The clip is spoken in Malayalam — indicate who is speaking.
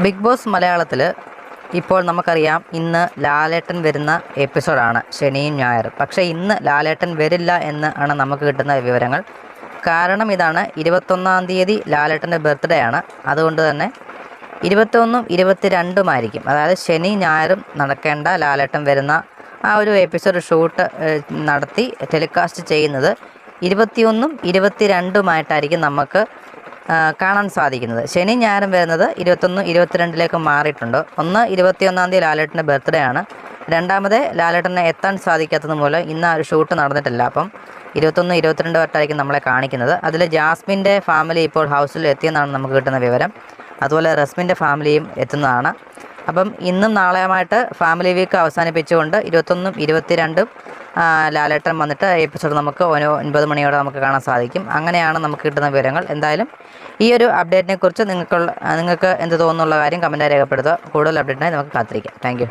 Speaker 1: ബിഗ് ബോസ് മലയാളത്തിൽ ഇപ്പോൾ നമുക്കറിയാം ഇന്ന് ലാലേട്ടൻ വരുന്ന എപ്പിസോഡാണ് ശനിയും ഞായറും. പക്ഷേ ഇന്ന് ലാലേട്ടൻ വരില്ല എന്ന് ആണ് നമുക്ക് കിട്ടുന്ന വിവരങ്ങൾ. കാരണം ഇതാണ്, 21-ാം തീയതി ലാലേട്ടൻ്റെ ബർത്ത്ഡേ ആണ്. അതുകൊണ്ട് തന്നെ 21-ഉം 22-ഉമായിരിക്കും, അതായത് ശനി ഞായറും നടക്കേണ്ട ലാലേട്ടൻ വരുന്ന ആ ഒരു എപ്പിസോഡ് ഷൂട്ട് നടത്തി ടെലികാസ്റ്റ് ചെയ്യുന്നത് 21-ഉം 22-ഉമായിട്ടായിരിക്കും നമുക്ക് കാണാൻ സാധിക്കുന്നത്. ശനി ഞായറും വരുന്നത് 21, 22ലേക്ക് മാറിയിട്ടുണ്ട്. ഒന്ന് 21-ാം തീയതി ലാലേട്ടൻ്റെ ബർത്ത്ഡേ ആണ്. രണ്ടാമത് ലാലേട്ടനെ എത്താൻ സാധിക്കാത്തത് മൂലം ഇന്ന് ആ ഒരു ഷൂട്ട് നടന്നിട്ടില്ല. അപ്പം 21, 22 വട്ടായിരിക്കും നമ്മളെ കാണിക്കുന്നത്. അതിൽ ജാസ്മിൻ്റെ ഫാമിലി ഇപ്പോൾ ഹൗസിൽ എത്തിയെന്നാണ് നമുക്ക് കിട്ടുന്ന വിവരം. അതുപോലെ റസ്മിൻ്റെ ഫാമിലിയും എത്തുന്നതാണ്. അപ്പം ഇന്നും നാളെയുമായിട്ട് ഫാമിലി വീക്ക് അവസാനിപ്പിച്ചുകൊണ്ട് 21-ഉം 22-ഉം ലാലേട്ടൻ വന്നിട്ട് എപ്പിസോഡ് നമുക്ക് 9 മണിയോടെ നമുക്ക് കാണാൻ സാധിക്കും. അങ്ങനെയാണ് നമുക്ക് കിട്ടുന്ന വിവരങ്ങൾ. എന്തായാലും ഈ ഒരു അപ്ഡേറ്റിനെ കുറിച്ച് നിങ്ങൾക്ക് എന്ത് തോന്നുന്നുള്ള കാര്യം കമൻറ്റായി രേഖപ്പെടുത്തുക. കൂടുതൽ അപ്ഡേറ്റിനായി നമുക്ക് കാത്തിരിക്കാം. താങ്ക്